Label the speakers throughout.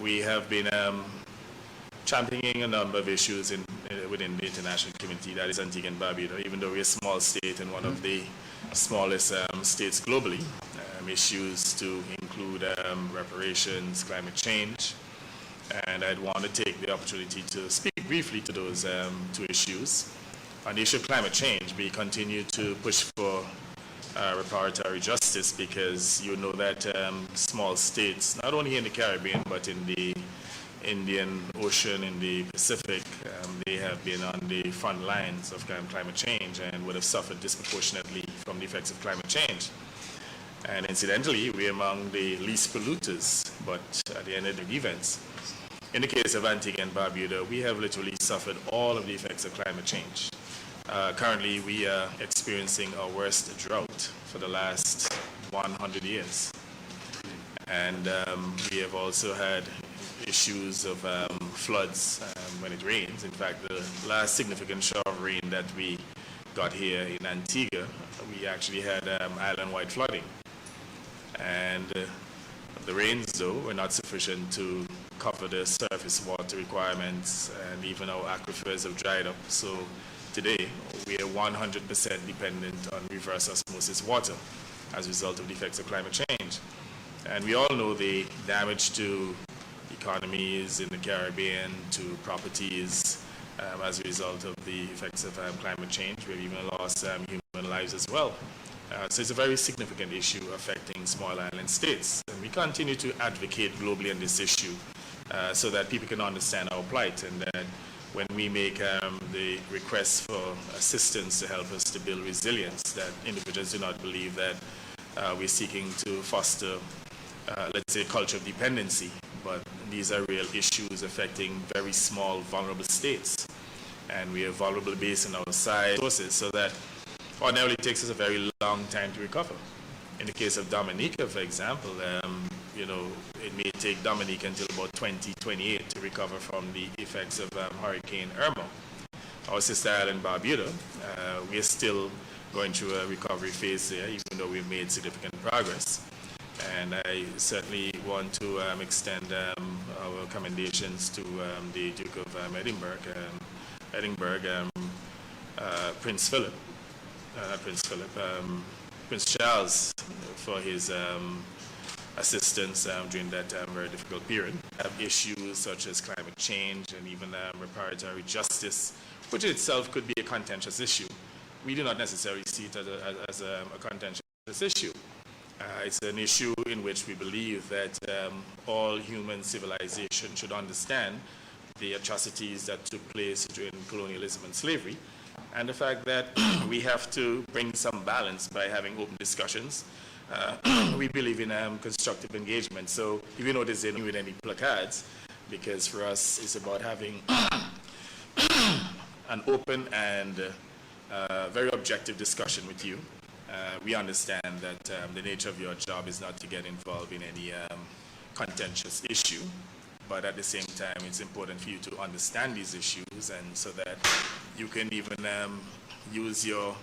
Speaker 1: we have been championing a number of issues within the international community, that is Antigua and Barbuda, even though we're a small state and one of the smallest states globally. Issues to include reparations, climate change, and I'd want to take the opportunity to speak briefly to those two issues. On the issue of climate change, we continue to push for reparatory justice because you know that small states, not only in the Caribbean but in the Indian Ocean, in the Pacific, they have been on the front lines of climate change and would have suffered disproportionately from the effects of climate change. And incidentally, we're among the least polluters, but at the end of the events, in the case of Antigua and Barbuda, we have literally suffered all of the effects of climate change. Currently, we are experiencing our worst drought for the last 100 years. And we have also had issues of floods when it rains. In fact, the last significant shower of rain that we got here in Antigua, we actually had island-wide flooding. And the rains, though, were not sufficient to cover the surface water requirements, and even our aquifers have dried up. So today, we are 100% dependent on reverse osmosis water as a result of the effects of climate change. And we all know the damage to economies in the Caribbean, to properties as a result of the effects of climate change. We've even lost human lives as well. So it's a very significant issue affecting small island states. And we continue to advocate globally on this issue so that people can understand our plight, and that when we make the requests for assistance to help us to build resilience, that individuals do not believe that we're seeking to foster, let's say, a culture of dependency, but these are real issues affecting very small, vulnerable states. And we are vulnerable based on our size sources, so that ordinarily it takes us a very long time to recover. In the case of Dominica, for example, you know, it may take Dominica until about 2028 to recover from the effects of Hurricane Irma. Our sister island, Barbuda, we are still going through a recovery phase there, even though we've made significant progress. And I certainly want to extend our commendations to the Duke of Edinburgh, Prince Philip, Prince Charles, for his assistance during that very difficult period. Issues such as climate change and even reparatory justice, which itself could be a contentious issue. We do not necessarily see it as a contentious issue. It's an issue in which we believe that all human civilization should understand the atrocities that took place during colonialism and slavery, and the fact that we have to bring some balance by having open discussions. We believe in constructive engagement. So if you notice, they don't with any placards, because for us it's about having an open and very objective discussion with you. We understand that the nature of your job is not to get involved in any contentious issue, but at the same time it's important for you to understand these issues, and so that you can even use your,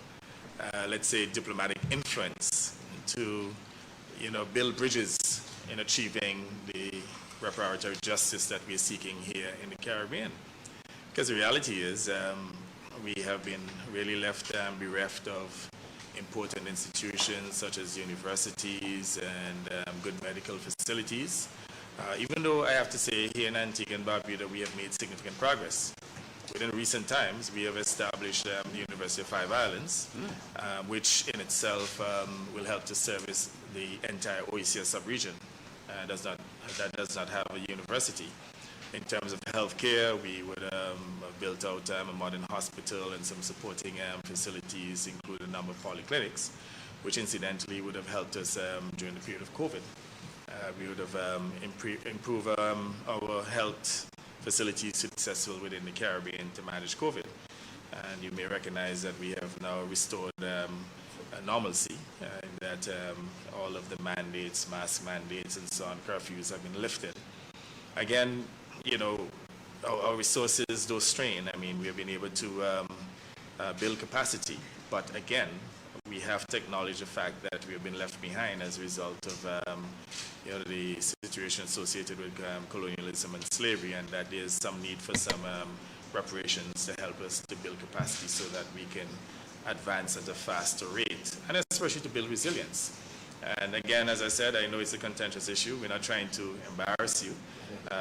Speaker 1: let's say, diplomatic influence to, you know, build bridges in achieving the reparatory justice that we're seeking here in the Caribbean. Because the reality is we have been really left bereft of important institutions such as universities and good medical facilities. Even though I have to say here in Antigua and Barbuda we have made significant progress. Within recent times we have established the University of Five Islands, which in itself will help to service the entire OECS sub-region. That does not have a university. In terms of healthcare, we would have built out a modern hospital and some supporting facilities, including a number of polyclinics, which incidentally would have helped us during the period of COVID. We would have improved our health facilities successful within the Caribbean to manage COVID. And you may recognize that we have now restored normalcy, in that all of the mandates, mask mandates and so on, curfews have been lifted. Again, you know, our resources do strain. I mean, we have been able to build capacity, but again, we have to acknowledge the fact that we have been left behind as a result of the situation associated with colonialism and slavery, and that there's some need for some reparations to help us to build capacity so that we can advance at a faster rate, and especially to build resilience. And again, as I said, I know it's a contentious issue. We're not trying to embarrass you.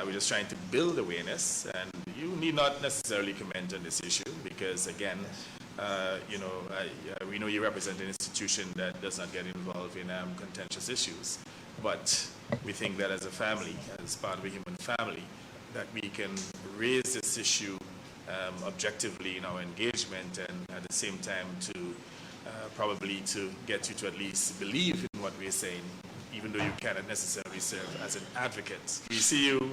Speaker 1: We're just trying to build awareness, and you need not necessarily comment on this issue because, again, we know you represent an institution that does not get involved in contentious issues. But we think that as a family, as part of a human family, that we can raise this issue objectively in our engagement, and at the same time to probably to get you to at least believe in what we're saying, even though you cannot necessarily serve as an advocate. We see you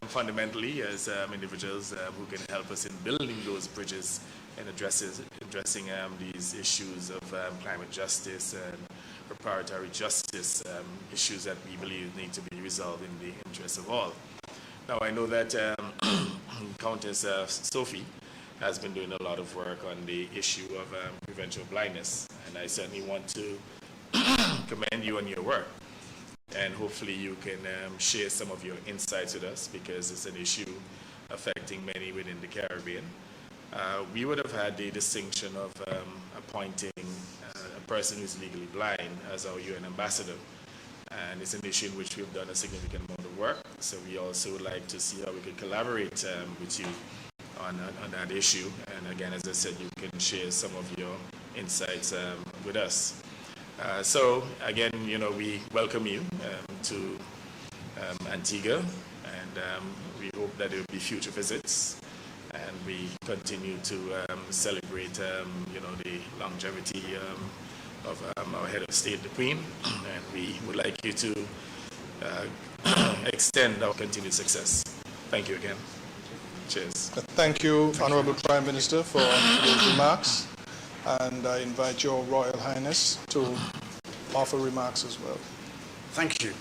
Speaker 1: fundamentally as individuals who can help us in building those bridges and addressing these issues of climate justice and reparatory justice, issues that we believe need to be resolved in the interest of all. Now, I know that Countess Sophie has been doing a lot of work on the issue of prevention of blindness, and I certainly want to commend you on your work. And hopefully you can share some of your insights with us, because it's an issue affecting many within the Caribbean. We would have had the distinction of appointing a person who's legally blind as our UN ambassador. And it's an issue in which we've done a significant amount of work. So we also would like to see how we could collaborate with you on that issue. And again, as I said, you can share some of your insights with us. So again, we welcome you to Antigua, and we hope that there will be future visits, and we continue to celebrate, the longevity of our head of state, the Queen, and we would like you to extend our continued success. Thank you again. Cheers.
Speaker 2: Thank you, Honorable Prime Minister, for those remarks, and I invite your Royal Highness to offer remarks as well.
Speaker 3: Thank you.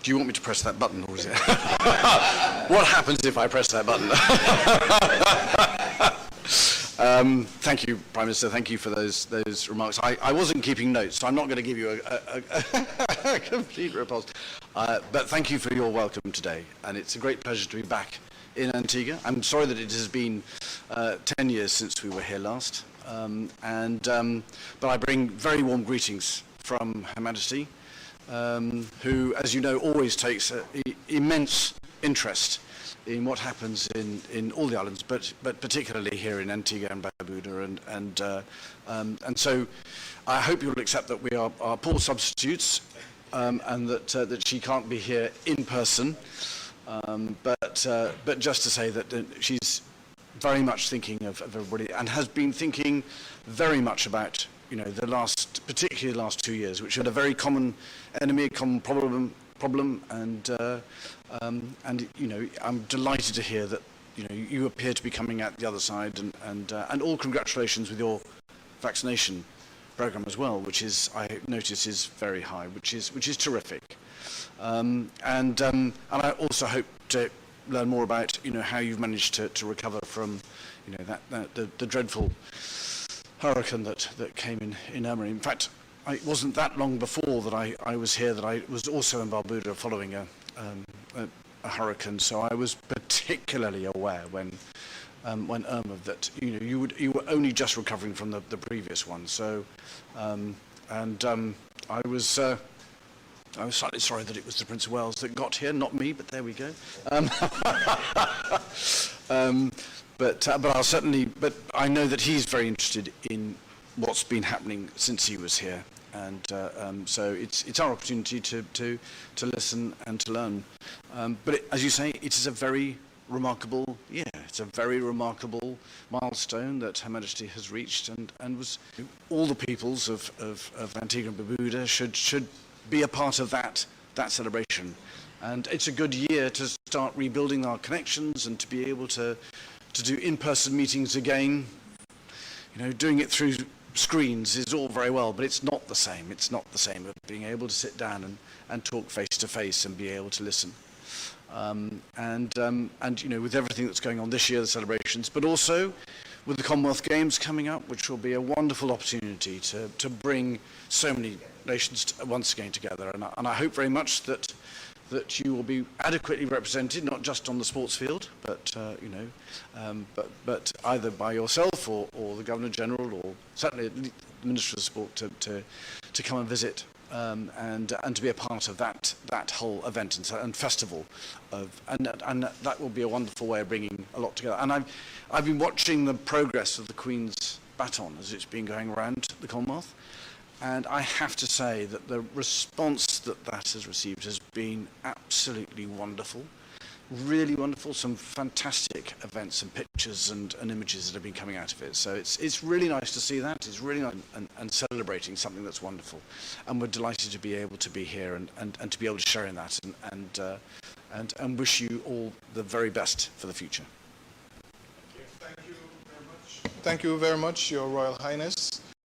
Speaker 3: Do you want me to press that button, or is it? What happens if I press that button? Thank you, Prime Minister. Thank you for those remarks. I wasn't keeping notes, so I'm not going to give you a complete repulse. But thank you for your welcome today, and it's a great pleasure to be back in Antigua. I'm sorry that it has been 10 years since we were here last, but I bring very warm greetings from Her Majesty, who, as you know, always takes immense interest in what happens in all the islands, but particularly here in Antigua and Barbuda, and so I hope you'll accept that we are poor substitutes, and that she can't be here in person, but just to say that she's very much thinking of everybody, and has been thinking very much about particularly the last 2 years, which had a very common enemy, a common problem, and I'm delighted to hear that you appear to be coming out the other side, and all congratulations with your vaccination program as well, which is, I notice, is very high, which is terrific, and I also hope to learn more about how you've managed to recover from the dreadful hurricane that came in Irma. In fact, it wasn't that long before that I was here that I was also in Barbuda following a hurricane, so I was particularly aware when Irma that you were only just recovering from the previous one. So I was slightly sorry that it was the Prince of Wales that got here, not me, but there we go. But I'll certainly. But I know that he's very interested in what's been happening since he was here, and so it's our opportunity to listen and to learn. But as you say, it is a very remarkable year. It's a very remarkable milestone that Her Majesty has reached, and was all the peoples of Antigua and Barbuda should be a part of that celebration. And it's a good year to start rebuilding our connections and to be able to do in-person meetings again. Doing it through screens is all very well, but it's not the same. It's not the same of being able to sit down and talk face to face and be able to listen. And with everything that's going on this year, the celebrations, but also with the Commonwealth Games coming up, which will be a wonderful opportunity to bring so many nations once again together. And I hope very much that you will be adequately represented, not just on the sports field, but but either by yourself or the Governor General, or certainly the Minister of Sport to come and visit and to be a part of that whole event and festival and that will be a wonderful way of bringing a lot together. And I've been watching the progress of the Queen's baton as it's been going around the Commonwealth. And I have to say that the response that has received has been absolutely wonderful, really wonderful. Some fantastic events and pictures and images that have been coming out of it. So it's really nice to see that. It's really nice and celebrating something that's wonderful. And we're delighted to be able to be here and to be able to share in that and wish you all the very best for the future.
Speaker 2: Thank you very much. Thank you very much, Your Royal Highness.